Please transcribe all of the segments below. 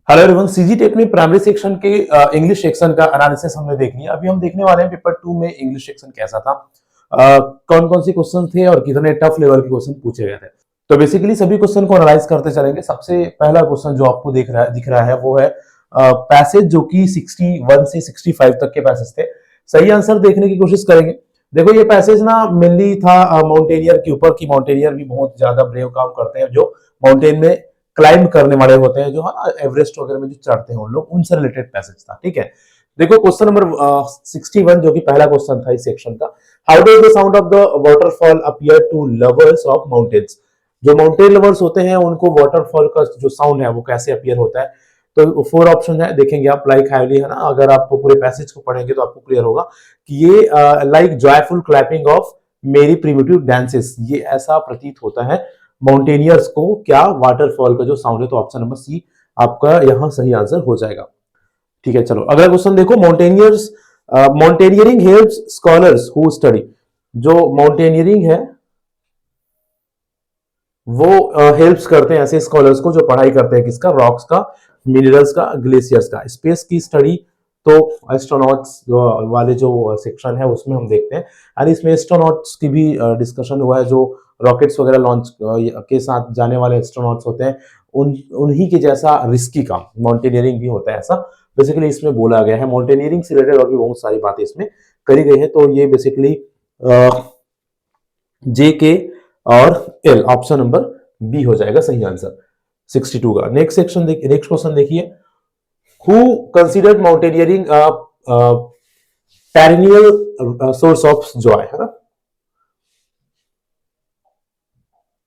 Hello everyone, CG take में primary section के English section का एनालिसिस हमने देख लिया। अभी हम देखने वाले हैं पेपर 2 में इंग्लिश सेक्शन कैसा था, कौन कौन से क्वेश्चन थे और कितने टफ लेवल के क्वेश्चन पूछे गए थे। तो बेसिकली सभी क्वेश्चन को एनालाइज करते चलेंगे। सबसे पहला क्वेश्चन जो आपको दिख रहा है वो है पैसेज, जो कि 61 से 65 तक के पैसेज थे। सही आंसर देखने की कोशिश करेंगे। देखो, ये पैसेज ना मेनली था माउंटेनियर के ऊपर, की माउंटेनियर भी बहुत ज्यादा ब्रेव काम करते हैं, जो माउंटेन में क्लाइंब करने वाले होते हैं, जो है ना एवरेस्ट वगैरह में जो चढ़ते हैं उन लोग, उनसे रिलेटेड पैसेज था। ठीक है, देखो क्वेश्चन नंबर 61 जो कि पहला क्वेश्चन था इस सेक्शन का। How does the sound of the waterfall appear to lovers of mountains. जो माउंटेन लवर्स होते हैं उनको वाटरफॉल का जो साउंड है वो कैसे अपीयर होता है। तो 4 ऑप्शन है, देखेंगे आप। लाइक हाईली, है ना, अगर आप पूरे पैसेज को पढ़ेंगे तो आपको क्लियर होगा कि ये लाइक जॉयफुल क्लैपिंग ऑफ मेरी प्रिमिटिव डांसेस, ये ऐसा प्रतीत होता है माउंटेनियर्स को, क्या वाटरफॉल का जो साउंड है। तो ऑप्शन नंबर सी आपका यहां सही आंसर हो जाएगा। ठीक है, चलो अगला क्वेश्चन देखो। Mountaineering helps scholars who study. जो माउंटेनियरिंग है वो हेल्प्स करते हैं ऐसे स्कॉलर्स को जो पढ़ाई करते हैं किसका, रॉक्स का, मिनरल्स का, ग्लेशियर्स का। स्पेस की स्टडी तो एस्ट्रोनॉट्स वाले जो सेक्शन है उसमें हम देखते हैं, और इसमें एस्ट्रोनॉट्स की भी डिस्कशन हुआ है। जो रॉकेट्स वगैरह लॉन्च के साथ जाने वाले एस्ट्रोनॉट्स होते हैं, उन्हीं के जैसा रिस्की काम माउंटेनियरिंग भी होता है, ऐसा बेसिकली इसमें बोला गया है। माउंटेनियरिंग से रिलेटेड और भी बहुत सारी बातें इसमें करी गई है। तो ये बेसिकली जे के और एल, ऑप्शन नंबर बी हो जाएगा सही आंसर 62 का। नेक्स्ट क्वेश्चन देखिए। Who considered mountaineering perennial source of joy, है ना।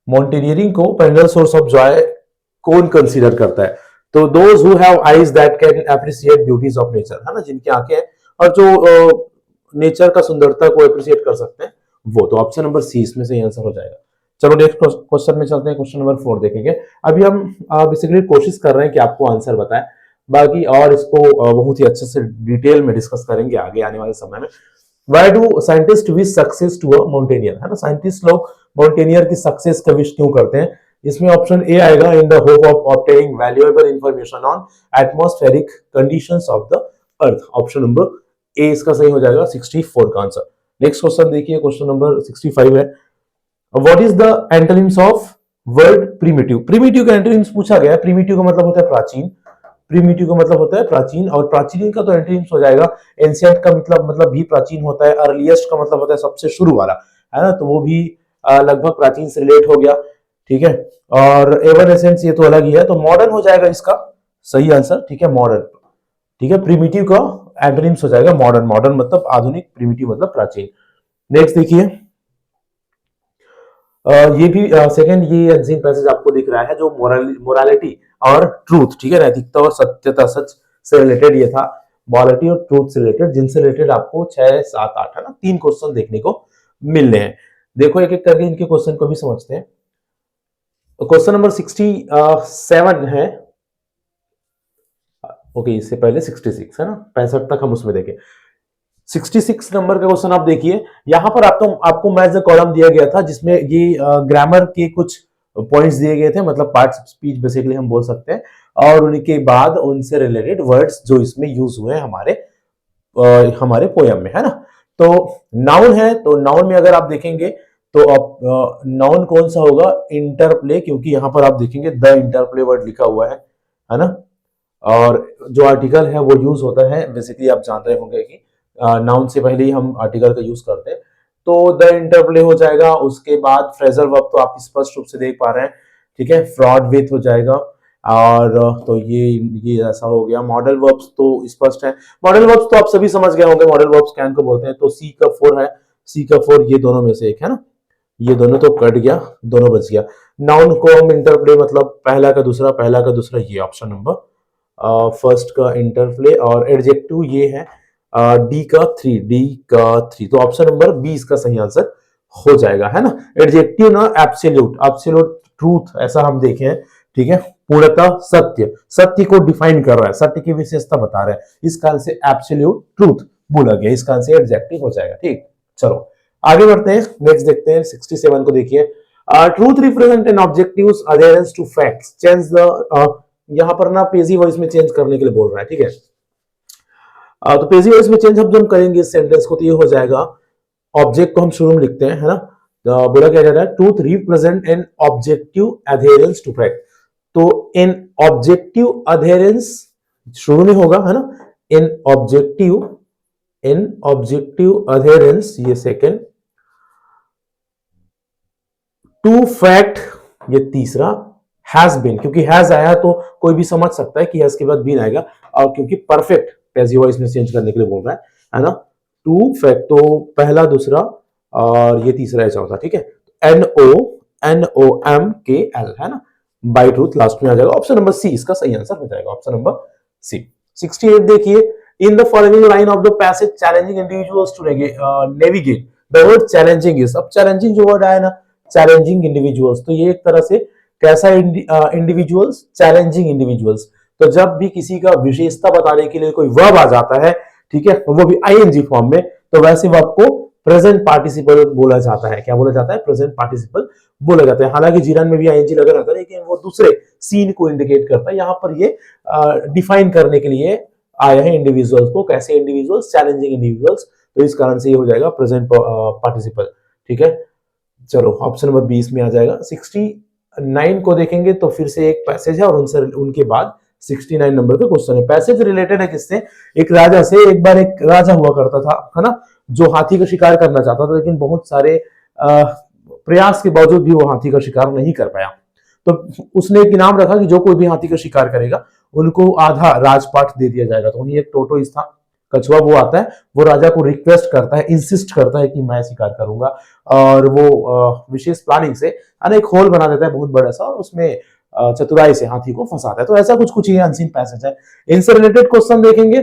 माउंटेनियरिंग को पेरिनियल सोर्स ऑफ जॉय कौन कंसीडर करता है? तो those who have eyes that can appreciate beauties of nature, है ना, जिनकी आंखें हैं और जो नेचर का सुंदरता को अप्रिशिएट कर सकते हैं वो। तो ऑप्शन नंबर सी इसमें से आंसर हो जाएगा। चलो नेक्स्ट क्वेश्चन में चलते हैं। क्वेश्चन नंबर 4 देखेंगे। अभी हम बेसिकली कोशिश कर रहे हैं कि आपको आंसर बताएं, बाकी और इसको बहुत ही अच्छे से डिटेल में डिस्कस करेंगे आगे आने वाले समय में। Why do scientists wish success to a mountaineer, है ना। साइंटिस्ट लोग माउंटेनियर की सक्सेस का विश क्यों करते हैं? इसमें ऑप्शन ए आएगा, in the hope of obtaining valuable information on atmospheric conditions of the earth. Option number A इसका सही हो जाएगा 64 का आंसर। नेक्स्ट क्वेश्चन देखिए, क्वेश्चन नंबर 65 है। What is the antonyms of word primitive. Primitive का antonyms पूछा गया है। प्रिमिटिव का मतलब होता है प्राचीन, प्रिमिटिव का मतलब होता है प्राचीन, और प्राचीन का तो एंटोनिम्स हो जाएगा एंशिएंट का मतलब भी प्राचीन होता है। अर्लीस्ट का मतलब होता है सबसे शुरू वाला, है ना, तो वो भी लगभग प्राचीन से रिलेट हो गया। ठीक है, और एवरनेसेंस ये तो अलग ही है, तो मॉडर्न हो जाएगा इसका सही आंसर। ठीक है, मॉडर्न। ठीक है, प्रिमिटिव का एंटोनिम्स हो जाएगा मॉडर्न। मॉडर्न मतलब आधुनिक, प्रिमिटिव मतलब प्राचीन। नेक्स्ट देखिए, ये भी सेकंड ये अनसीन पैसेज आपको दिख रहा है, जो मोरालिटी और ट्रूथ, ठीक है, नैतिकता और सत्यता, सच से रिलेटेड ये था। मोरालिटी और ट्रूथ से रिलेटेड, जिनसे रिलेटेड आपको 6, 7, 8, है ना, 3 क्वेश्चन देखने को मिलने हैं। देखो एक एक करके इनके क्वेश्चन को भी समझते हैं। क्वेश्चन नंबर 67 है। ओके, इससे पहले 66 है ना, 65 तक हम उसमें देखें। 66 नंबर का क्वेश्चन आप देखिए। यहां पर आपको मैच द कॉलम दिया गया था, जिसमें ये ग्रामर के कुछ पॉइंट्स दिए गए थे, मतलब पार्ट्स ऑफ स्पीच बेसिकली हम बोल सकते हैं, और उनके बाद उनसे रिलेटेड वर्ड्स जो इसमें यूज हुए हैं हमारे पोयम में, है ना। तो नाउन है, तो नाउन में अगर आप देखेंगे तो नाउन कौन सा होगा? इंटरप्ले, क्योंकि यहां पर आप देखेंगे द इंटरप्ले वर्ड लिखा हुआ है ना। और जो आर्टिकल है वो यूज होता है, बेसिकली आप जान रहे होंगे कि नाउन से पहले ही हम आर्टिकल का यूज करते हैं, तो द इंटरप्ले हो जाएगा। उसके बाद फ्रेजल वर्ब तो आप स्पष्ट रूप से देख पा रहे हैं, ठीक है, फ्रॉड विथ हो जाएगा। और तो ये ऐसा हो गया। मॉडल वर्ब्स तो स्पष्ट है। मॉडल वर्ब्स तो आप सभी समझ गए होंगे, मॉडल वर्ब्स कैन को बोलते हैं। तो सी का 4 है, सी का 4 ये दोनों में से एक है ना, ये दोनों तो कट गया, दोनों बच गया। नाउन को हम इंटरप्ले मतलब पहला का दूसरा, पहला का दूसरा, ये ऑप्शन नंबर फर्स्ट का इंटरप्ले। और एडजेक्टिव ये है डी का 3, तो ऑप्शन नंबर बी इसका सही आंसर हो जाएगा, है ना। एडजेक्टिव ना एब्सोल्यूट ट्रूथ, ऐसा हम देखे हैं, ठीक है, पूर्णतः सत्य, सत्य को डिफाइन कर रहा है, सत्य की विशेषता बता रहा है, इस कारण से एब्सोल्यूट ट्रूथ बोला गया, इस कारण से एडजेक्टिव हो जाएगा। ठीक, चलो आगे बढ़ते हैं। नेक्स्ट देखते हैं 67 को देखिए। Truth represent an objectives adherence to facts, change the यहाँ पर ना पेजी वॉइस में चेंज करने के लिए बोल रहा है, ठीक है। तो पेजी वॉइस में चेंज हम जब करेंगे इस सेंटेंस को तो ये हो जाएगा, ऑब्जेक्ट को हम शुरू में लिखते हैं, है ना। बोला क्या जा रहा है, truth represent an objective adherence to fact. तो इन ऑब्जेक्टिव अधेरेंस शुरू में होगा, है ना, इन ऑब्जेक्टिव अधेरेंस, ये सेकंड, टू फैक्ट ये तीसरा, हैज बीन, क्योंकि हैज आया तो कोई भी समझ सकता है कि हैज के बाद बीन आएगा, और क्योंकि परफेक्ट पैसिव वॉइस में चेंज करने के लिए बोल रहा है ना। टू फैक्ट तो पहला, दूसरा और ये तीसरा है, चौथा, ठीक है। NONOMKL, है ना, बाय ट्रूथ लास्ट में आ जाएगा। ऑप्शन नंबर सी इसका सही आंसर हो जाएगा, ऑप्शन नंबर सी। 68 देखिए, in the following line of the passage challenging individuals to navigate, the word challenging is, अब चैलेंजिंग जो वर्ड आया ना, चैलेंजिंग इंडिविजुअल्स, तो ये एक तरह से कैसा इंडिविजुअल्स, चैलेंजिंग इंडिविजुअल्स। तो जब भी किसी का विशेषता बताने के लिए कोई वर्ब आ जाता है, ठीक है, वो भी आईएनजी फॉर्म में, तो वैसे वर्ब को प्रेजेंट पार्टिसिपल बोला जाता है। क्या बोला जाता है? प्रेजेंट पार्टिसिपल बोला जाता है। हालांकि जीरन में भी आईएनजी लगा रहता है, लेकिन वो दूसरे सीन को इंडिकेट करता है। यहां पर ये डिफाइन करने के लिए आया है इंडिविजुअल्स को, कैसे इंडिविजुअल्स, चैलेंजिंग इंडिविजुअल्स, तो इस कारण से ये हो जाएगा प्रेजेंट पार्टिसिपल, ठीक है। चलो ऑप्शन नंबर 20 में आ जाएगा। 69 को देखेंगे तो फिर से एक पैसेज है और उनके बाद 69 नंबर का क्वेश्चन है। पैसेज रिलेटेड है किससे? एक राजा से। एक बार एक राजा हुआ करता था, है ना, जो हाथी का शिकार करना चाहता था, लेकिन बहुत सारे प्रयास के बावजूद भी वो हाथी का शिकार नहीं कर पाया। तो उसने एक इनाम रखा कि जो कोई भी हाथी का शिकार करेगा उनको आधा राजपाट दे दिया जाएगा। तो वही एक टोटोइस था, कछुआ, वो आता है, वो राजा को रिक्वेस्ट करता है, इंसिस्ट करता है कि मैं शिकार करूंगा, और वो विशेष प्लानिंग से एक होल बना देता है बहुत बड़ा सा, और उसमें चतुराई से हाथी को फंसाता है। तो ऐसा कुछ ये अनसीन पैसेज है। इनसे रिलेटेड क्वेश्चन देखेंगे।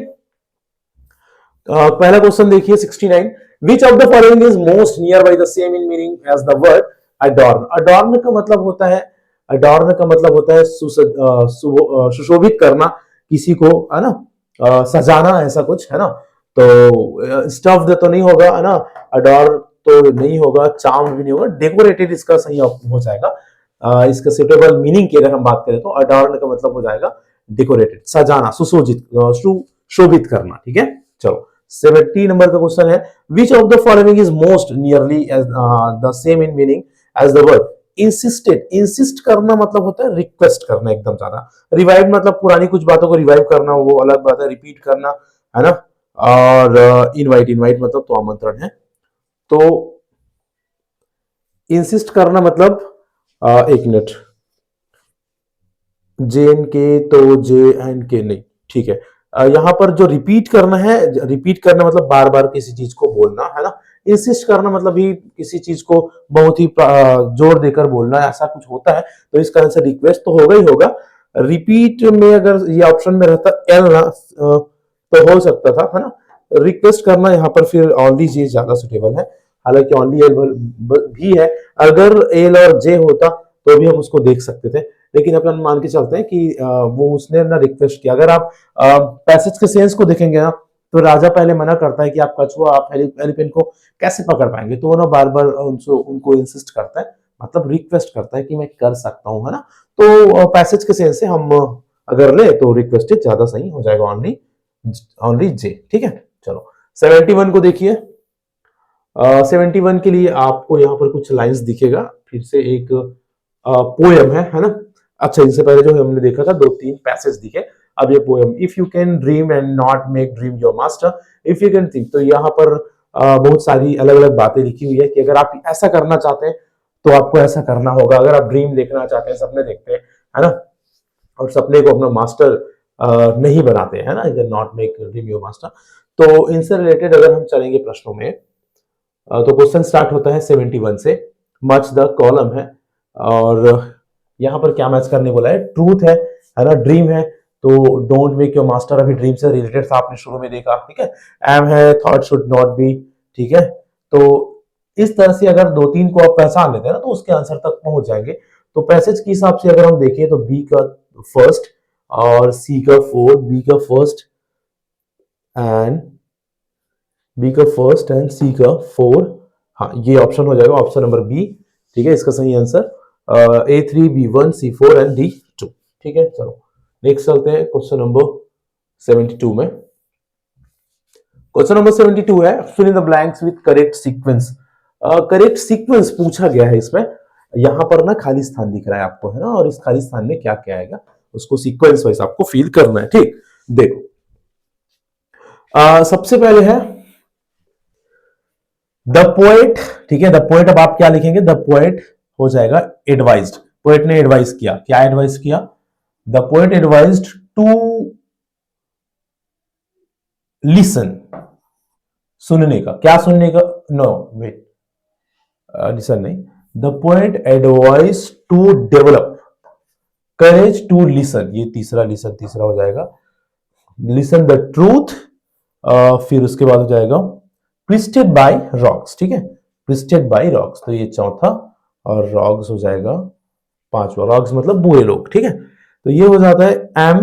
पहला क्वेश्चन देखिए 69, which of the following is most near by the same in meaning as the word adorn. Adorn का मतलब होता है, अडॉर्न का मतलब होता है सुशोभित करना किसी को, है ना, सजाना, ऐसा कुछ, है ना। तो स्टफ्ड तो नहीं होगा, है ना, अडॉर तो नहीं होगा, चार्म भी नहीं होगा, डेकोरेटेड इसका सही हो जाएगा। इसका सुटेबल मीनिंग की अगर हम बात करें तो अडॉर्न का मतलब हो जाएगा डेकोरेटेड, सजाना, सुशोभित, शोभित करना, ठीक है। चलो 70 नंबर का क्वेश्चन है, which of the following is most nearly the same in meaning as the word insisted. Insist करना मतलब होता है रिक्वेस्ट करना एकदम ज्यादा। रिवाइव मतलब पुरानी कुछ बातों को रिवाइव करना, वो अलग बात है। रिपीट करना, है ना, और इनवाइट, इनवाइट मतलब तो आमंत्रण है। तो इंसिस्ट करना मतलब एक मिनट, JNK तो JNK नहीं, ठीक है। यहां पर जो रिपीट करना है, रिपीट करना मतलब बार बार किसी चीज को बोलना, है ना। इंसिस्ट करना मतलब भी किसी चीज को बहुत ही जोर देकर बोलना, ऐसा कुछ होता है। तो इस कारण से रिक्वेस्ट तो होगा ही होगा। रिपीट में अगर ये ऑप्शन में रहता एल ना, तो हो सकता था, है ना। रिक्वेस्ट करना यहाँ पर फिर ओनली जे ज्यादा सुटेबल है। हालांकि ओनली एल भी है, अगर एल और जे होता तो भी हम उसको देख सकते थे, लेकिन अपन मान के चलते हैं कि वो उसने ना रिक्वेस्ट किया। अगर आप पैसेज के सेंस को देखेंगे ना, तो राजा पहले मना करता है कि आप कछुआ, आप एलिफेंट को कैसे पकड़ पाएंगे, तो वो ना बार बार उनको इंसिस्ट करता है, मतलब रिक्वेस्ट करता है कि मैं कर सकता हूं, है ना। तो पैसेज के सेंस से हम अगर ले तो रिक्वेस्टेड ज्यादा सही हो जाएगा, ओनली जे, ठीक है। चलो 71 को देखिए। 71 के लिए आपको यहाँ पर कुछ लाइंस दिखेगा, फिर से एक पोएम है ना। अच्छा, इनसे पहले जो हमने देखा था 2-3 पैसेज दिखे, अब ये poem, if you can dream and not make dream your master, if you can think. तो यहाँ पर बहुत सारी अलग अलग बातें लिखी हुई है कि अगर आप ऐसा करना चाहते हैं तो आपको ऐसा करना होगा। अगर आप ड्रीम देखना चाहते हैं, सपने देखते हैं, है ना, और सपने को अपना मास्टर नहीं बनाते हैं ना, not make dream your master. तो इनसे रिलेटेड अगर हम चलेंगे प्रश्नों में, तो क्वेश्चन स्टार्ट होता है 71 से, मच द कॉलम है, और यहाँ पर क्या मैच करने बोला है, ट्रूथ है ना, ड्रीम है, तो डोंट मेक योर मास्टर अभी ड्रीम से रिलेटेड था, आपने शुरू में देखा, ठीक है। एम है, थॉट शुड नॉट बी, ठीक है। तो इस तरह से अगर 2-3 को आप पहचान लेते हैं ना, तो उसके आंसर तक पहुंच जाएंगे। तो पैसेज के हिसाब से अगर हम देखें तो बी का फर्स्ट और सी का फोर्थ, बी का फर्स्ट एंड सी का 4, हाँ, ये ऑप्शन हो जाएगा ऑप्शन नंबर बी, ठीक है, इसका सही answer A3, B1, C4 and D2, ठीक है। चलो नेक्स्ट चलते हैं क्वेश्चन नंबर 72 में। क्वेश्चन नंबर 72 है fill in the blanks with correct sequence. Correct sequence पूछा गया है इसमें। यहां पर ना खाली स्थान दिख रहा है आपको, है ना, और इस खाली स्थान में क्या क्या आएगा उसको सीक्वेंस वाइज आपको फिल करना है। ठीक, देखो सबसे पहले है द पोएट। ठीक है, द पोएट, अब आप क्या लिखेंगे, द पोएट हो जाएगा एडवाइज्ड। पोएट ने एडवाइस किया, क्या एडवाइस किया, the poet advised to listen, सुनने का, क्या सुनने का, नो वेट, लिसन नहीं, the poet advise to develop courage to listen, ये तीसरा, लिसन तीसरा हो जाएगा, लिसन द ट्रूथ, फिर उसके बाद हो जाएगा ट्विस्टेड बाय रॉक्स। ठीक है, ट्विस्टेड बाय रॉक्स, तो ये चौथा, और रॉक्स हो जाएगा पांचवा, रॉक्स मतलब बुरे लोग। ठीक है, तो ये हो जाता है एम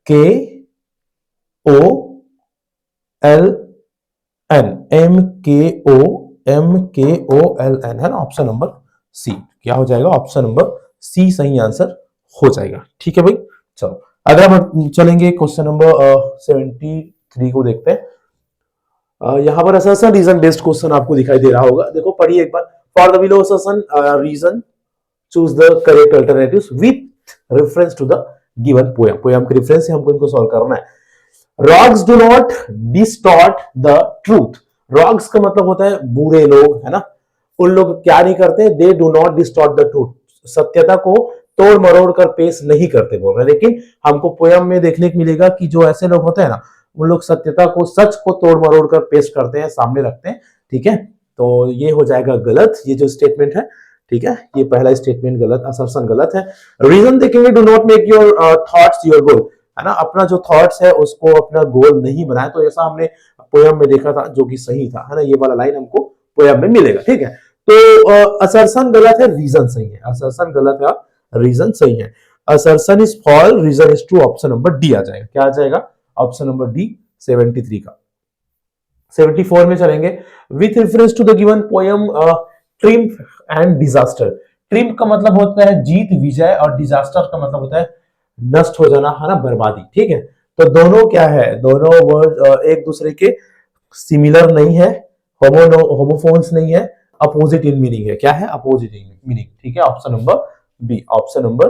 के ओ एल एन, एम के ओ एल एन, है ना, ऑप्शन नंबर सी। क्या हो जाएगा, ऑप्शन नंबर सी सही आंसर हो जाएगा। ठीक है भाई, चलो अगर हम चलेंगे क्वेश्चन नंबर 73 को देखते हैं। यहां पर असर्शन रीजन बेस्ड क्वेश्चन आपको दिखाई दे रहा होगा, देखो पढ़िए एक बार। For the below assertion reason choose the correct alternatives with reference to the given poem. Poem के रेफरेंस से हमको इनको सॉल्व करना है। Rocks do not distort the truth. Rocks का मतलब होता है बुरे लोग, है ना, उन लोग क्या नहीं करते, they do not distort the truth, सत्यता को तोड़ मरोड़ कर पेश नहीं करते बोल रहे। लेकिन हमको पोयम में देखने को मिलेगा कि जो ऐसे लोग होते हैं ना, उन लोग सत्यता को, सच को तोड़ मरोड़ कर पेश करते हैं, सामने रखते हैं। ठीक है, तो ये हो जाएगा गलत, ये जो स्टेटमेंट है। ठीक है, ये पहला स्टेटमेंट गलत, असर्शन गलत है। रीजन देखेंगे, do not make your thoughts your goal, है ना, अपना जो थॉट्स है उसको अपना गोल नहीं बनाए, तो ऐसा हमने पोयम में देखा था जो कि सही था, है ना, ये वाला लाइन हमको पोयम में मिलेगा। ठीक है, तो असर्शन गलत है, रीजन सही है, असर्शन गलत है, रीजन सही है। Assertion is false, reason is true, option number D आ जाएगा। क्या आ जाएगा, ऑप्शन नंबर डी 73 का। 74 में चलेंगे, with reference to the given poem triumph and disaster. Triumph का मतलब होता है जीत, विजय, और डिजास्टर का मतलब होता है नष्ट हो जाना, है ना, बर्बादी। ठीक है, तो दोनों क्या है, दोनों वर्ड एक दूसरे के सिमिलर नहीं है, होमोफोन्स नहीं है, अपोजिट इन मीनिंग है। क्या है, अपोजिट इन मीनिंग। ठीक है, option number B, option number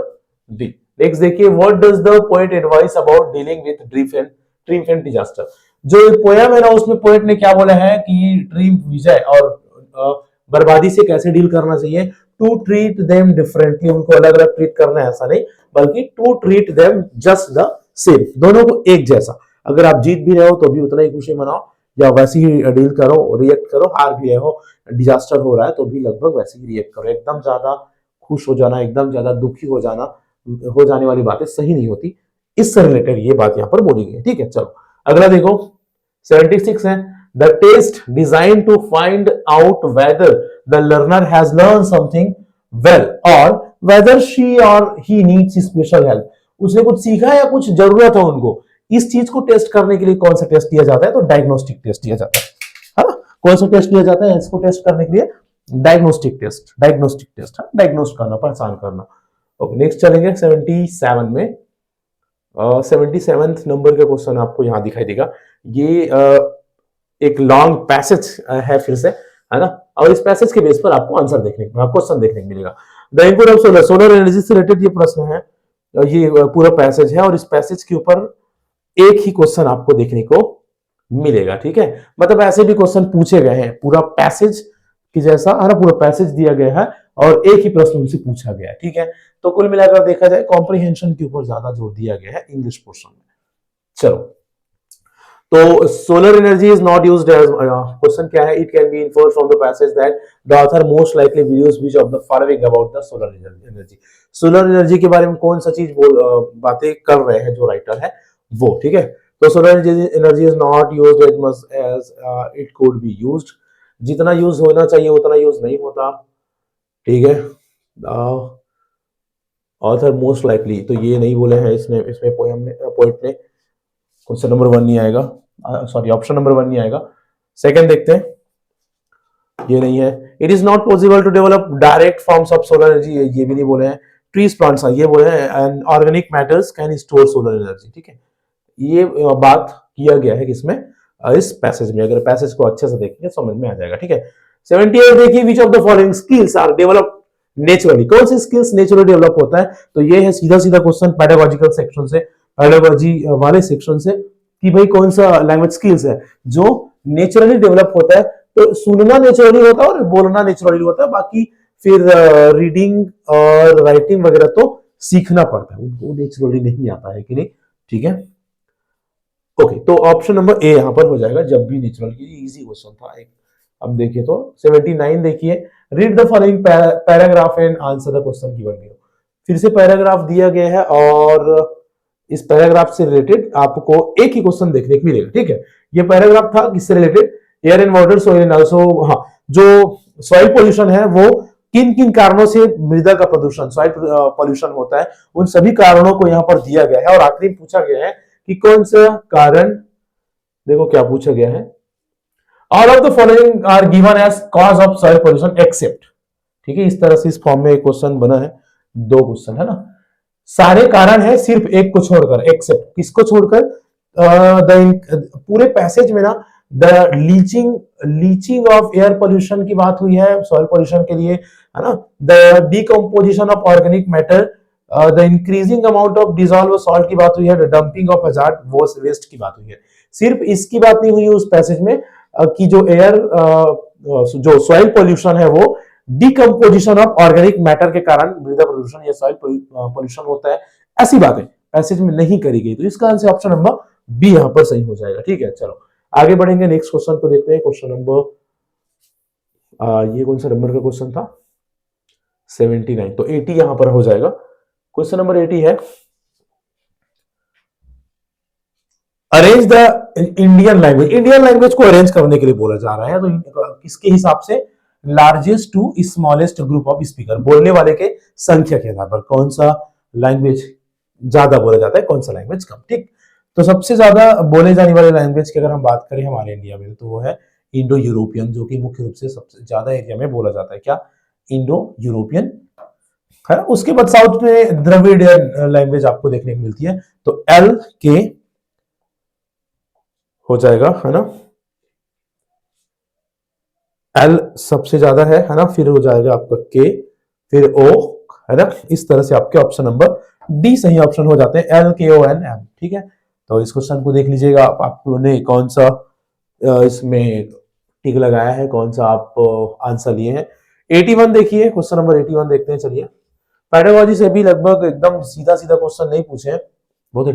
B. Next देखिए, what does the poet advise about dealing with triumph and disaster. जो पोयम है ना, उसमें पोएट ने क्या बोला है कि ट्रिम्फ, विजय और बर्बादी से कैसे डील करना चाहिए। टू ट्रीट देम डिफरेंटली, उनको अलग अलग ट्रीट करना है, ऐसा नहीं, बल्कि to treat them just the same, दोनों को एक जैसा। अगर आप जीत भी रहे हो तो भी उतना ही खुशी मनाओ, या वैसे ही डील करो, रिएक्ट करो। हार भी रहे हो, डिजास्टर हो रहा है तो भी लगभग वैसे ही रिएक्ट करो। एकदम ज्यादा खुश हो जाना, एकदम ज्यादा दुखी हो जाना, हो जाने वाली बातें सही नहीं होती। इससे रिलेटेड ये बात यहाँ पर बोली गई है। ठीक है, चलो अगला देखो, 76 है, the test design to find out whether the learner has learn something well or whether she or he needs special help. उसने कुछ सीखा या कुछ जरूरत है उनको, इस चीज को टेस्ट करने के लिए कौन सा टेस्ट दिया जाता है, तो डायग्नोस्टिक टेस्ट दिया जाता है ना। कौन सा टेस्ट दिया जाता है इसको टेस्ट करने के लिए, डायग्नोस्टिक टेस्ट, डायग्नोस्टिक टेस्ट, डायग्नोस्ट करना, पहचान करना। ओके, नेक्स्ट चलेंगे 77 में। 77 नंबर का क्वेश्चन आपको यहां दिखाई देगा। ये एक लॉन्ग पैसेज है फिर से, है ना, और इस पैसेज के बेस पर आपको आंसर देखने क्वेश्चन देखने को मिलेगा। The input of solar, solar energy से रिलेटेड ये प्रश्न है, ये पूरा पैसेज है, और इस पैसेज के ऊपर एक ही क्वेश्चन आपको देखने को मिलेगा। ठीक है, मतलब ऐसे भी क्वेश्चन पूछे गए हैं पूरा पैसेज की जैसा, है ना, पूरा पैसेज दिया गया है और एक ही प्रश्न उनसे पूछा गया है। ठीक है, तो कुल मिलाकर देखा जाए कॉम्प्रिहेंशन के ऊपर ज्यादा जोर दिया गया है इंग्लिश पोर्शन में। चलो, तो solar energy is not used as, question क्या है, it can be inferred from the passage that the author most likely will use which of the following about the solar energy. Solar energy के बारे में कौन सा चीज बातें कर रहे हैं जो राइटर है वो। ठीक है, तो solar energy is not used as much as it could be used. जितना यूज होना चाहिए उतना यूज नहीं होता। ठीक है, ऑथर मोस्ट लाइकली, तो ये नहीं बोले हैं इसमें पोएम ने, पोएट ने। क्वेश्चन नंबर 1 नहीं आएगा, सॉरी ऑप्शन नंबर 1 नहीं आएगा। सेकंड देखते हैं, ये नहीं है। It is not possible to develop direct forms of solar energy, ये भी नहीं बोले हैं। ट्रीज प्लांट्स ये बोले and organic matters can store solar energy, ठीक है। ये बात किया गया है किसमें, इस पैसेज में। अगर पैसेज को अच्छे से देखेंगे समझ में आ जाएगा, ठीक है। 78 देखिए, which of the following skills are develop naturally, कौन सी स्किल्स नेचुरली डेवलप होता है, तो ये है सीधा सीधा क्वेश्चन पेडागोजिकल सेक्शन से, पेडागोजी वाले सेक्शन से, कि भाई कौन सा लैंग्वेज स्किल्स है जो नेचुरली डेवलप होता है। तो सुनना नेचुरली होता है और बोलना नेचुरली होता है, बाकी फिर रीडिंग और राइटिंग वगैरह तो सीखना पड़ता है, वो नेचुरली नहीं आता है कि नहीं, ठीक है। ओके, तो ऑप्शन नंबर ए यहां पर हो जाएगा, जब भी नेचुरल की, इजी क्वेश्चन था एक। अब देखिए तो 79 देखिए, read the following paragraph and answer the question given below. फिर से पैराग्राफ दिया गया है और इस पैराग्राफ से रिलेटेड आपको एक ही क्वेश्चन देखने को मिलेगा, ठीक है। ये पैराग्राफ था किससे related, air and water, soil and also, हाँ, जो सॉइल पोल्यूशन है वो किन किन कारणों से मृदा का प्रदूषण, सॉइल पोल्यूशन होता है, उन सभी कारणों को यहाँ पर दिया गया है। और आखिरी पूछा गया है कि कौन सा कारण, देखो क्या पूछा गया है, all of the following are given as cause of soil pollution except, ठीक है। इस तरह से इस फॉर्म में एक क्वेश्चन बना है, दो क्वेश्चन है ना, सारे कारण है सिर्फ एक को छोड़कर, एक्सेप्ट किसको छोड़कर, पूरे पैसेज में ना the leaching of air pollution की बात हुई है सॉइल पोल्यूशन के लिए, है ना, the decomposition of organic matter, the increasing amount of dissolve salt की बात हुई है, the dumping of hazard waste की बात हुई है। सिर्फ इसकी बात नहीं हुई है उस पैसेज में कि जो जो सॉइल पोल्यूशन है वो डिकम्पोजिशन ऑफ ऑर्गेनिक मैटर के कारण मृदा प्रदूषण या सॉइल पोल्यूशन होता है, ऐसी बातें पैसेज में नहीं करी गई। तो इसका आंसर ऑप्शन नंबर बी यहां पर सही हो जाएगा, ठीक है। चलो आगे बढ़ेंगे, नेक्स्ट क्वेश्चन को देखते हैं। क्वेश्चन नंबर, ये कौन सा नंबर का क्वेश्चन था, 79, तो 80 यहां पर हो जाएगा। क्वेश्चन नंबर 80 है, arrange the Indian language. Indian language को अरेंज करने के लिए बोला जा रहा है, तो किसके हिसाब से, largest to smallest group of speaker, बोलने वाले के संख्या के आधार पर कौन सा लैंग्वेज ज्यादा बोला जाता है, कौन सा लैंग्वेज कम, ठीक। तो सबसे ज्यादा बोले जाने वाले लैंग्वेज की अगर हम बात करें हमारे इंडिया में, तो वो है इंडो यूरोपियन, जो कि मुख्य रूप से सबसे ज्यादा एरिया में बोला जाता है, क्या, इंडो यूरोपियन, है। उसके बाद साउथ में द्रविडियन लैंग्वेज आपको देखने को मिलती है, तो एल के हो जाएगा, है ना, एल सबसे ज्यादा है ना, फिर हो जाएगा आपका के, फिर ओ, है ना। इस तरह से आपके ऑप्शन नंबर डी सही ऑप्शन हो जाते हैं, एल के ओ एन एम, ठीक है। तो इस क्वेश्चन को देख लीजिएगा आपने कौन सा इसमें टिक लगाया है, कौन सा आप आंसर लिए हैं। 81 देखिए, क्वेश्चन नंबर 81 देखते हैं। चलिए, पेडागोजी से भी लगभग एकदम सीधा सीधा क्वेश्चन नहीं पूछे हैं, बहुत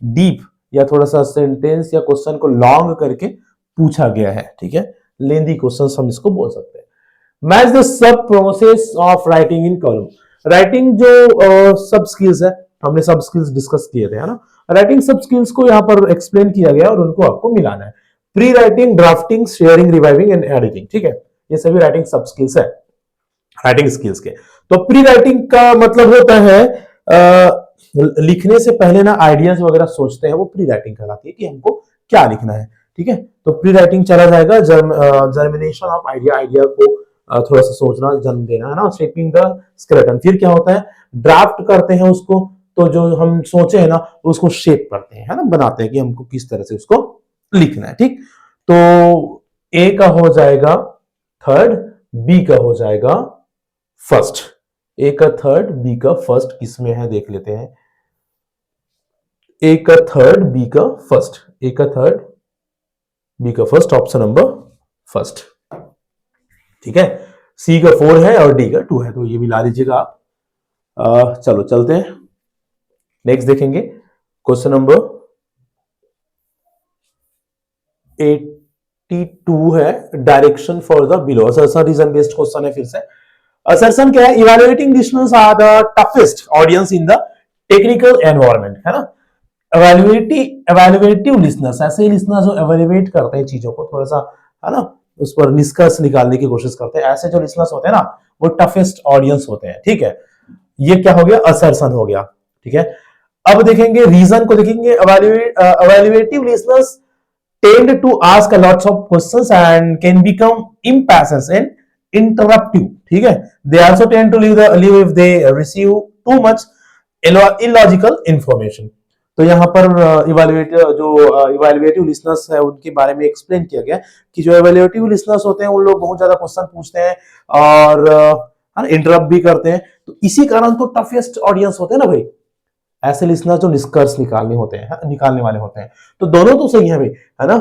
डीप या थोड़ा सा सेंटेंस या क्वेश्चन को लॉन्ग करके पूछा गया है, ठीक है। लेंदी क्वेश्चन हम इसको बोल सकते हैं। Match the sub process of writing in column. Writing जो सब स्किल्स है, हमने सब स्किल्स डिस्कस किए थे, है ना। राइटिंग सब स्किल्स को यहाँ पर एक्सप्लेन किया गया और उनको आपको मिलाना है। Pre writing, drafting, sharing, reviving and editing, ठीक है। ये सभी राइटिंग सब स्किल्स है, राइटिंग स्किल्स के। तो प्री राइटिंग का मतलब होता है लिखने से पहले ना आइडियाज वगैरह सोचते हैं, वो प्री राइटिंग कहलाती है कि हमको क्या लिखना है, ठीक है। तो प्री राइटिंग चला जाएगा, जर्मिनेशन ऑफ आइडिया, आइडिया को थोड़ा सा सोचना, जन्म देना, है ना, शेपिंग द स्केलेटन। फिर क्या होता है, ड्राफ्ट करते हैं उसको, तो जो हम सोचे हैं ना उसको शेप करते हैं, है ना, बनाते हैं कि हमको किस तरह से उसको लिखना है, ठीक। तो ए का हो जाएगा थर्ड, बी का हो जाएगा फर्स्ट। ए का थर्ड, बी का फर्स्ट, किसमें है देख लेते हैं। ए का थर्ड, बी का फर्स्ट, ए का थर्ड, बी का फर्स्ट, ऑप्शन नंबर फर्स्ट, ठीक है। सी का 4 है और डी का 2 है, तो ये मिला लीजिएगा आप। चलो चलते हैं, नेक्स्ट देखेंगे। क्वेश्चन नंबर 82 है, direction for the below. Assertion reason based question है फिर से। असर्शन क्या है, evaluating listeners are the toughest audience in the technical environment, है ना। एवेल्युएटिव लिसनर्स, ऐसे ही लिसनर्स जो एवेल्युएट करते हैं चीजों को, थोड़ा सा, है ना, उस पर निष्कर्ष निकालने की कोशिश करते हैं, ऐसे जो लिसनर्स होते हैं ना वो टफेस्ट ऑडियंस होते हैं, ठीक है। ये क्या हो गया, असर्शन हो गया, ठीक है। अब देखेंगे रीजन को, देखेंगे एवेल्युएटिव listeners tend to ask a lots of questions and can become impatient and interruptive, ठीक है। They also tend to leave if they receive too much illogical information. तो यहाँ पर इवैल्यूएटिव लिसनर्स है उनके बारे में एक्सप्लेन किया गया कि जो इवैल्यूएटिव लिसनर्स होते हैं उन लोग बहुत ज्यादा क्वेश्चन पूछते हैं और इंटरप्ट भी करते हैं, तो इसी कारण तो टफेस्ट ऑडियंस होते हैं ना भाई, ऐसे लिसनर जो निष्कर्ष निकालने वाले होते हैं। तो दोनों तो सही है भाई, है ना।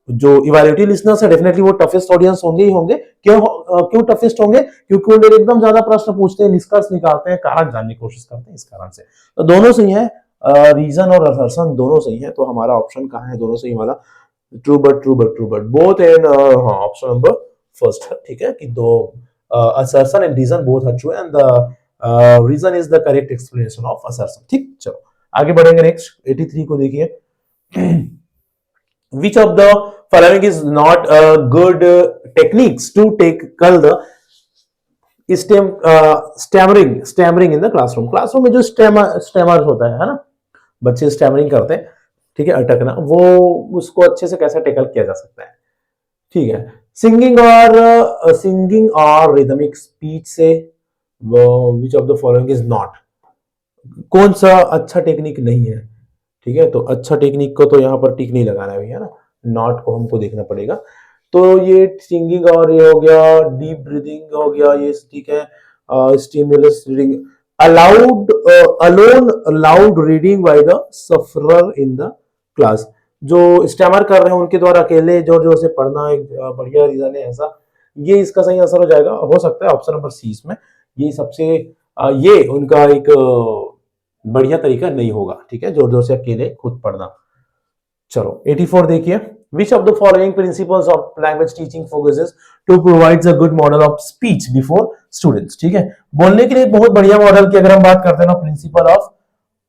जो इवैल्यूएटिव लिसनर्स है डेफिनेटली वो टफेस्ट ऑडियंस होंगे ही होंगे। क्यों टफेस्ट होंगे? क्योंकि वो लोग एकदम ज्यादा प्रश्न पूछते हैं, निष्कर्ष निकालते हैं, कारण जानने की कोशिश करते हैं, इस कारण से। तो दोनों सही है, रीजन और असर्शन दोनों सही है। तो हमारा ऑप्शन कहाँ है? दोनों सही वाला, true but both and option number first है, ठीक है, कि दो assertion and reason both are true and the reason is the correct explanation of assertion। ठीक, चलो आगे बढ़ेंगे। नेक्स्ट 83 को देखिए। which of the following is not a good techniques to tackle the stammering in the classroom में जो stammer होता है ना, बच्चे स्टैमरिंग करते हैं, ठीक है, अटकना, वो उसको अच्छे से कैसे टैकल किया जा सकता है? ठीक है, सिंगिंग और रिदमिक स्पीच से विच of the following is not, कौन सा अच्छा टेक्निक नहीं है? ठीक है, तो अच्छा टेक्निक को तो यहाँ पर टिक नहीं लगाना है भैया ना, नॉट को हमको देखना पड़ेगा। तो ये सिंगिंग और ये हो गया, डीप ब्रीदिंग हो गया, ये ठीक है, stimulus reading, allowed reading by the sufferer in the class, जो स्टैमर कर रहे हैं उनके द्वारा अकेले जोर जोर से पढ़ना एक बढ़िया रीजन है ऐसा, ये इसका सही आंसर हो जाएगा, हो सकता है ऑप्शन नंबर सी इसमें, ये सबसे ये उनका एक बढ़िया तरीका नहीं होगा, ठीक है, जोर जोर से अकेले खुद पढ़ना। चलो 84 देखिए। Which of the following principles of language teaching focuses to provide a good model of speech before students? ठीक है, बोलने के लिए बहुत बढ़िया मॉडल की अगर हम बात करते हैं ना, principle of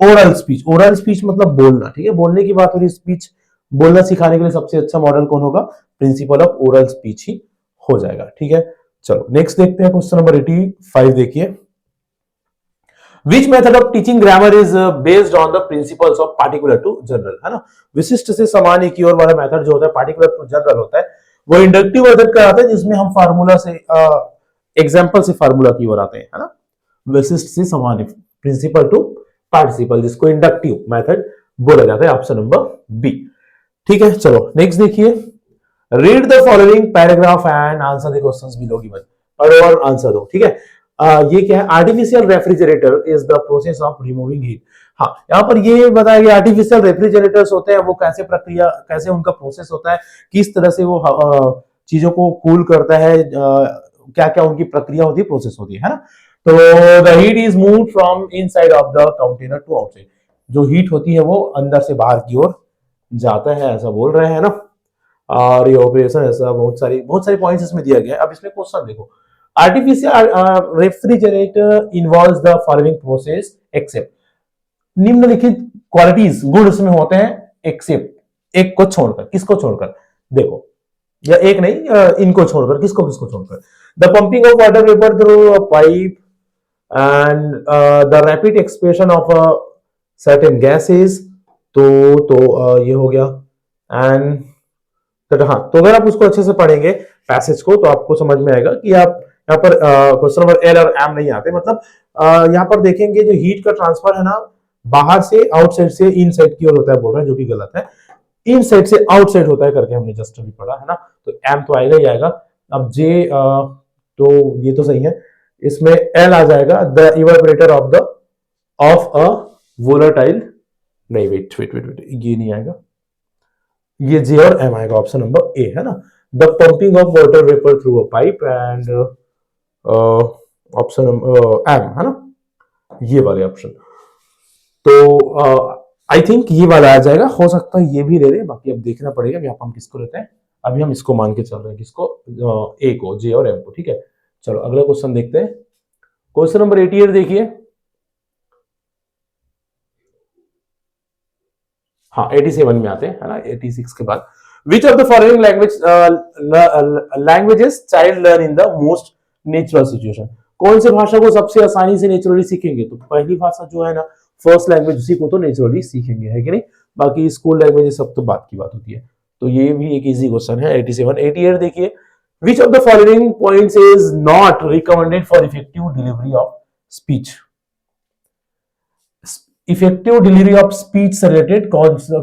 oral speech. Oral speech मतलब बोलना, ठीक है, बोलने की बात हो रही, स्पीच बोलना सिखाने के लिए सबसे अच्छा मॉडल कौन होगा? प्रिंसिपल ऑफ ओरल स्पीच ही हो जाएगा, ठीक है। चलो नेक्स्ट देखते हैं, क्वेश्चन नंबर 85 देखिए। Which method of teaching grammar is based on the principles of particular to general, है ना, विशिष्ट से सामान्य की ओर वाला मेथड जो होता है पार्टिकुलर टू जनरल होता है, वो इंडक्टिव मेथड कहलाता है, जिसमें हम फार्मूला से एग्जांपल से फार्मूला की ओर आते हैं, है ना, विशिष्ट से सामान्य, प्रिंसिपल टू पार्टिसिपल, जिसको इंडक्टिव मेथड बोला जाता है, ऑप्शन नंबर बी, ठीक है। चलो नेक्स्ट देखिए। Read the following paragraph and answer the questions below given, पढ़ो और आंसर दो, ठीक है। ये क्या है? Artificial refrigerator is the process of removing heat. हाँ, यहाँ पर ये बताया गया आर्टिफिशियल रेफ्रिजरेटर्स होते हैं, वो कैसे प्रक्रिया, कैसे उनका प्रोसेस होता है, किस तरह से वो चीजों को कूल करता है, क्या क्या उनकी प्रक्रिया होती है, प्रोसेस होती है ना। तो the heat is move from inside of the container to outside, जो हीट होती है वो अंदर से बाहर की ओर जाता है, ऐसा बोल रहे हैं ना। और ये ऑपरेशन ऐसा बहुत सारी पॉइंट्स इसमें दिया गया है। अब इसमें क्वेश्चन देखो, artificial refrigerator involves the following process except, निम्नलिखित क्वालिटीज गुण इसमें होते हैं एक्सेप्ट, एक को छोड़कर, किसको छोड़कर? देखो, या एक नहीं, इनको छोड़कर, किसको छोड़कर? The pumping of water vapour through a pipe and the rapid expansion of certain gases, तो ये हो गया। एंड हाँ, तो अगर आप उसको अच्छे से पढ़ेंगे पैसेज को, तो आपको समझ में आएगा कि आप यहाँ पर क्वेश्चन नंबर एल और एम नहीं आते, मतलब यहाँ पर देखेंगे जो हीट का ट्रांसफर है ना, बाहर से आउटसाइड से इन साइड की ओर होता है, बोल रहे हैं, जो कि गलत है, इन साइड से आउटसाइड होता है करके हमने जस्ट अभी पढ़ा है ना, तो एम तो आएगा ही आएगा। अब जे तो ये तो सही है, इसमें एल आ जाएगा, the evaporator of a volatile, नहीं वेट, ये नहीं आएगा, ये जे और एम आएगा, ऑप्शन नंबर ए है ना, the pumping of water vapour through a pipe and option M है ना, ये वाले ऑप्शन। तो आई थिंक ये वाला आ जाएगा, हो सकता है ये भी ले ले, बाकी अब देखना पड़ेगा यहाँ पर हम किसको लेते हैं। अभी हम इसको मान के चल रहे हैं, किसको? ए को, जे और एम को, ठीक है। चलो अगला क्वेश्चन देखते हैं, क्वेश्चन नंबर 88 देखिए। हाँ 87 में आते हैं, है ना, 86 के बाद। Which of the following languages child learn in the most natural situation? कौन से भाषा को सबसे आसानी से नेचुरली सीखेंगे? तो पहली भाषा जो है ना, फर्स्ट लैंग्वेज, उसी को तो नेचुरली सीखेंगे, है कि नहीं? बाकी स्कूल लैंग्वेज सब तो बात की बात होती है। तो ये भी एक इजी क्वेश्चन है 87। 88 देखिए, Which of the following points is not recommended for effective delivery of speech? Effective delivery of speech से रिलेटेड कौन सा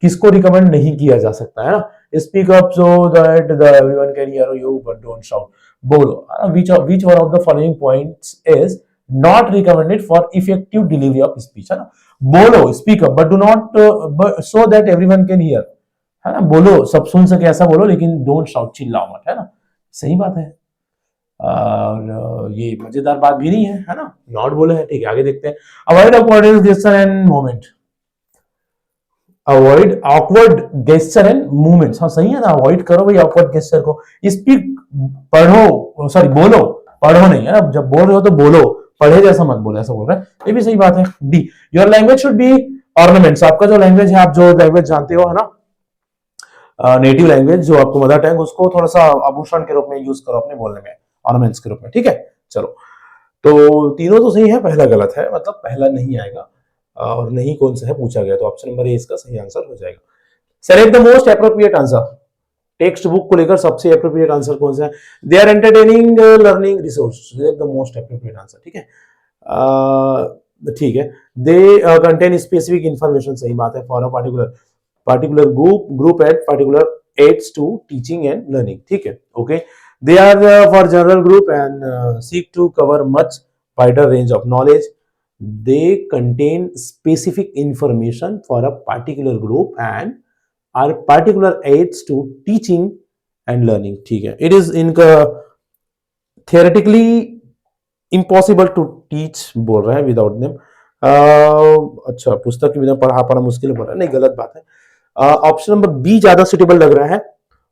किसको रिकमेंड नहीं किया जा सकता है ना। Speak up so that the everyone can hear you but don't shout. बोलो which one of the following points is not recommended for effective delivery of speech, है ना। बोलो speak up but do not so that everyone can hear, है ना। बोलो सब सुन सके ऐसा बोलो, लेकिन डोंट शाउट, चिल्लाओ मत, है ना। सही बात है। और ये मजेदार बात भी नहीं है ना। नॉट बोले है, ठीक है। आगे देखते हैं। Avoid awkward gesture and movement. Avoid awkward gesture and movements, हाँ सही है ना। अवॉइड करो भाई ऑकवर्ड गेस्चर को। स्पीक, पढ़ो, सॉरी बोलो, पढ़ो नहीं, है ना। जब बोल रहे हो तो बोलो, पढ़े जैसा मत बोलो, ऐसा बोल रहे हैं। ये भी सही बात है। D, your language should be ornaments. आपका जो लैंग्वेज है, आप जो लैंग्वेज जानते हो, है ना, नेटिव लैंग्वेज जो आपको मदर टंग, उसको थोड़ा सा आभूषण के रूप में यूज करो अपने बोलने में, ऑर्नामेंट्स के रूप में, ठीक है। चलो, तो तीनों तो सही है, पहला गलत है, मतलब पहला नहीं आएगा। और नहीं कौन सा है पूछा गया, तो ऑप्शन नंबर ए इसका सही आंसर हो जाएगा। Select the most appropriate answer. Text book को लेकर सबसे एप्रोप्रिएट आंसर कौन सा है? They are entertaining learning resource, select the most appropriate answer, ठीक है। ठीक है। दे कंटेन स्पेसिफिक इंफॉर्मेशन, सही बात है, for a particular group at particular aids to teaching and learning, ठीक है। Okay, they are for general group and seek to cover much wider range of knowledge. They contain specific information for a particular group and are particular aids to teaching and learning, ठीक है। it is इनका theoretically impossible to teach बोल रहा है without them। अच्छा, पुस्तक के बिना पढ़ा मुश्किल बोल रहा है, नहीं गलत बात है। ऑप्शन नंबर बी ज्यादा सुटेबल लग रहा है।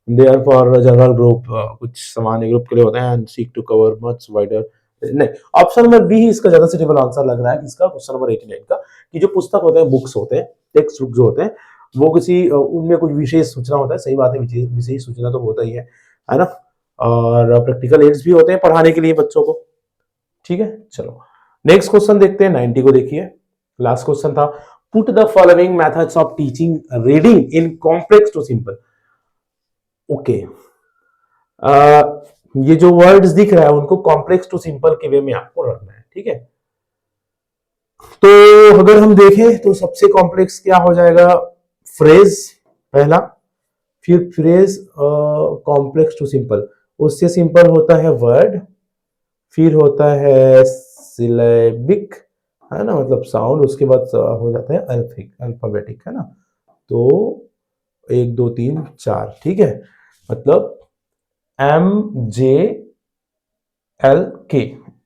They are for general group, कुछ सामान्य ग्रुप के लिए होते हैं, and seek to cover much wider, नहीं, ऑप्शन नंबर बी ही इसका ज्यादा सुटेबल आंसर लग रहा है। इसका क्वेश्चन नंबर 89 का, कि जो पुस्तक होते हैं, बुक्स होते हैं, टेक्स्ट बुक जो होते हैं, वो किसी उनमें कुछ विशेष सूचना होता है, सही बात है, विशेष सूचना तो होता ही है ना। और प्रैक्टिकल एड्स भी होते हैं पढ़ाने के लिए बच्चों को, ठीक है। चलो नेक्स्ट क्वेश्चन देखते हैं, 90 को देखिए। लास्ट क्वेश्चन था, put the following methods of teaching reading in complex to simple. Okay, ये जो वर्ड्स दिख रहा है उनको कॉम्प्लेक्स टू सिंपल के वे में आपको रखना है, ठीक है। तो अगर हम देखें तो सबसे कॉम्प्लेक्स क्या हो जाएगा? फ्रेज पहला, फिर फ्रेज कॉम्प्लेक्स टू सिंपल, उससे सिंपल होता है वर्ड, फिर होता है सिलेबिक, है ना, मतलब साउंड, उसके बाद हो जाता है अल्फाबेटिक, है ना। तो 1 2 3 4, ठीक है, मतलब MJLK,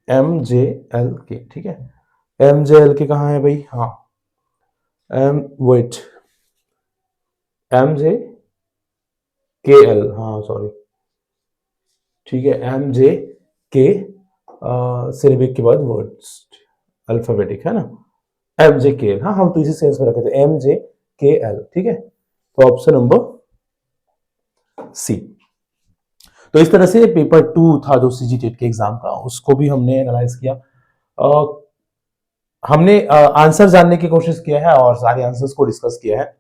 MJLK, ठीक है। MJLK कहाँ है भाई? हाँ, वेट, MJKL, हाँ सॉरी, ठीक है, MJK सिलेबिक के बाद वर्ड्स अल्फाबेटिक, है ना, MJKL, हाँ हम तो इसी सेंस में रखे थे, MJKL, ठीक है। तो ऑप्शन नंबर सी। तो इस तरह से पेपर 2 था जो सीजीटेट के एग्जाम का, उसको भी हमने एनालाइज किया। हमने आंसर जानने की कोशिश किया है और सारे आंसर्स को डिस्कस किया है।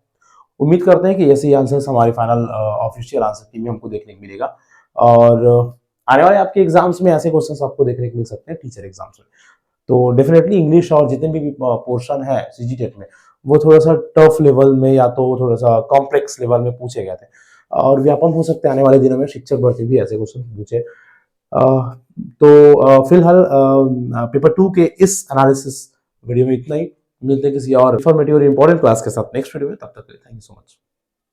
उम्मीद करते हैं कि ऐसे ही आंसर्स हमारे फाइनल ऑफिशियल आंसर की में हमको देखने को मिलेगा, और आने वाले आपके एग्जाम्स में ऐसे क्वेश्चंस आपको देखने को मिल सकते हैं, टीचर एग्जाम्स में। तो डेफिनेटली इंग्लिश और जितने भी पोर्शन है सीजीटेट में, वो थोड़ा सा टफ लेवल में या तो थोड़ा सा कॉम्प्लेक्स लेवल में पूछे गए थे, और व्यापक हो सकते हैं आने वाले दिनों में शिक्षक भर्ती भी ऐसे क्वेश्चन पूछे। तो फिलहाल पेपर 2 के इस एनालिसिस वीडियो में इतना ही। मिलते हैं किसी और इंफॉर्मेटिव और इंपॉर्टेंट क्लास के साथ नेक्स्ट वीडियो में, तब तक के लिए थैंक यू सो मच।